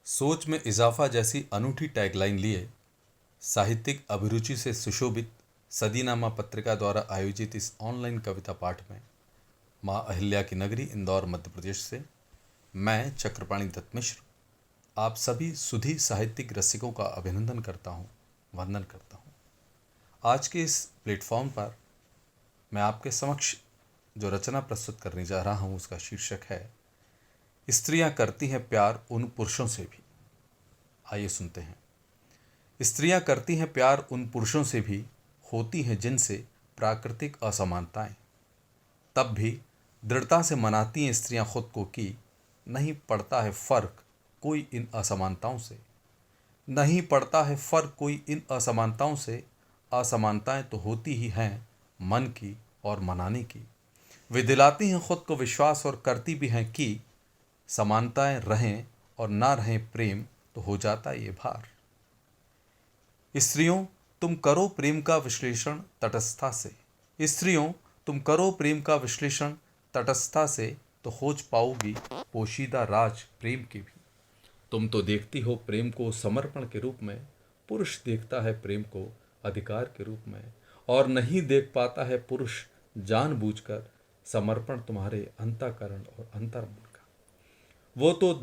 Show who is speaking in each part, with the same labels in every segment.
Speaker 1: सोच में इजाफा जैसी अनूठी टैगलाइन लिए साहित्यिक अभिरुचि से सुशोभित सदीनामा पत्रिका द्वारा आयोजित इस ऑनलाइन कविता पाठ में माँ अहिल्या की नगरी इंदौर मध्य प्रदेश से मैं चक्रपाणि दत्त मिश्र आप सभी सुधी साहित्यिक रसिकों का अभिनंदन करता हूँ, वंदन करता हूँ। आज के इस प्लेटफॉर्म पर मैं आपके समक्ष जो रचना प्रस्तुत करने जा रहा हूँ उसका शीर्षक है स्त्रियां करती हैं प्यार उन पुरुषों से भी। आइए सुनते हैं। स्त्रियां करती हैं प्यार उन पुरुषों से भी, होती हैं जिनसे प्राकृतिक असमानताएं। तब भी दृढ़ता से मनाती हैं स्त्रियां खुद को कि नहीं पड़ता है फर्क कोई इन असमानताओं से। नहीं पड़ता है फर्क कोई इन असमानताओं से। असमानताएं तो होती ही हैं मन की और मनाने की। वे दिलाती हैं खुद को विश्वास और करती भी हैं कि समानताएं रहें और ना रहें प्रेम तो हो जाता ये भार। स्त्रियों तुम करो प्रेम का विश्लेषण तटस्थता से। स्त्रियों तुम करो प्रेम का विश्लेषण तटस्थता से, तो खोज पाओगी पोशीदा राज प्रेम के भी। तुम तो देखती हो प्रेम को समर्पण के रूप में, पुरुष देखता है प्रेम को अधिकार के रूप में। और नहीं देख पाता है पुरुष जानबूझकर समर्पण तुम्हारे अंतःकरण और अंतर्मन का। वो तो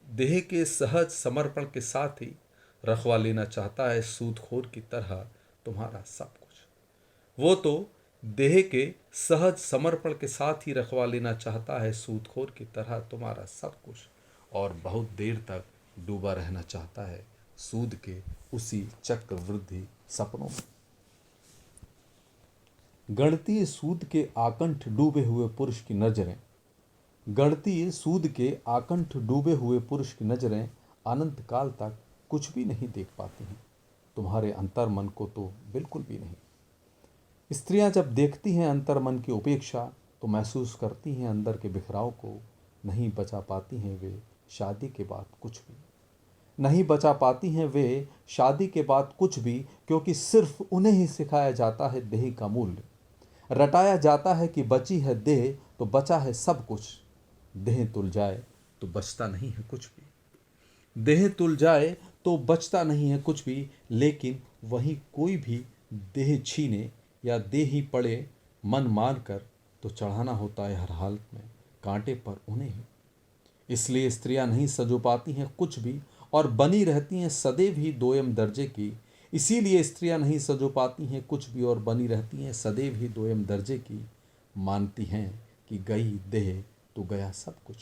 Speaker 1: देह के सहज समर्पण के साथ ही रखवा लेना चाहता है सूदखोर की तरह तुम्हारा सब कुछ। वो तो देह के सहज समर्पण के साथ ही रखवा लेना चाहता है सूदखोर की तरह तुम्हारा सब कुछ। और बहुत देर तक डूबा रहना चाहता है सूद के उसी चक्रवृद्धि सपनों में। गणती सूद के आकंठ डूबे हुए पुरुष की नजरें, गणती सूद के आकंठ डूबे हुए पुरुष की नजरें अनंत काल तक कुछ भी नहीं देख पाती हैं, तुम्हारे अंतर्मन को तो बिल्कुल भी नहीं। स्त्रियां जब देखती हैं अंतर्मन की उपेक्षा तो महसूस करती हैं अंदर के बिखराव को। नहीं बचा पाती हैं वे शादी के बाद कुछ भी। नहीं बचा पाती हैं वे शादी के बाद कुछ भी, क्योंकि सिर्फ उन्हें ही सिखाया जाता है देह का मूल्य। रटाया जाता है कि बची है देह तो बचा है सब कुछ। देह तुल जाए तो बचता नहीं है कुछ भी। देह तुल जाए तो बचता नहीं है कुछ भी, लेकिन वहीं कोई भी देह छीने या देह ही पड़े मन मान कर तो चढ़ाना होता है हर हालत में कांटे पर उन्हें ही। इसलिए स्त्रियां नहीं सजो पाती हैं कुछ भी और बनी रहती हैं सदैव ही दोयम दर्जे की। इसीलिए स्त्रियां नहीं सजो पाती हैं कुछ भी और बनी रहती हैं सदैव ही दोयम दर्जे की। मानती हैं कि गई देह तो गया सब कुछ,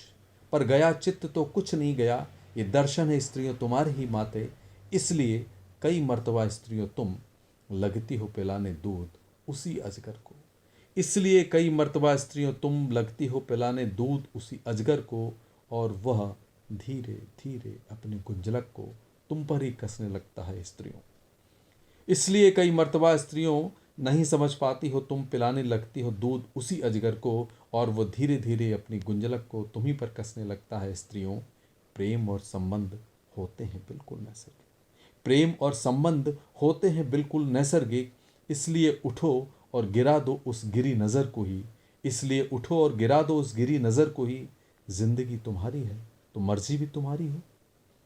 Speaker 1: पर गया चित्त तो कुछ नहीं गया। ये दर्शन है स्त्रियों तुम्हारे ही माते। इसलिए कई मर्तबा स्त्रियों तुम लगती हो पिलाने दूध उसी अजगर को। इसलिए कई मर्तबा स्त्रियों तुम लगती हो पिलाने दूध उसी अजगर को, और वह धीरे धीरे अपनी गुंजलक को तुम पर ही कसने लगता है स्त्रियों। इसलिए कई मर्तबा स्त्रियों नहीं समझ पाती हो तुम पिलाने लगती हो दूध उसी अजगर को, और वह धीरे धीरे अपनी गुंजलक को तुम्ही पर कसने लगता है स्त्रियों। प्रेम और संबंध होते हैं बिल्कुल नैसर्गिक। प्रेम और संबंध होते हैं बिल्कुल नैसर्गिक। इसलिए उठो और गिरा दो उस गिरी नज़र को ही। इसलिए उठो और गिरा दो उस गिरी नज़र को ही। जिंदगी तुम्हारी है तो मर्जी भी तुम्हारी हो।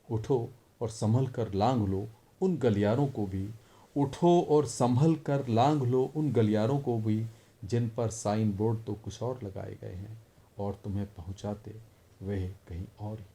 Speaker 1: उठो और संभल कर लांघ लो उन गलियारों को भी। उठो और संभल कर लांघ लो उन गलियारों को भी, जिन पर साइन बोर्ड तो कुछ और लगाए गए हैं और तुम्हें पहुंचाते वह कहीं और ही।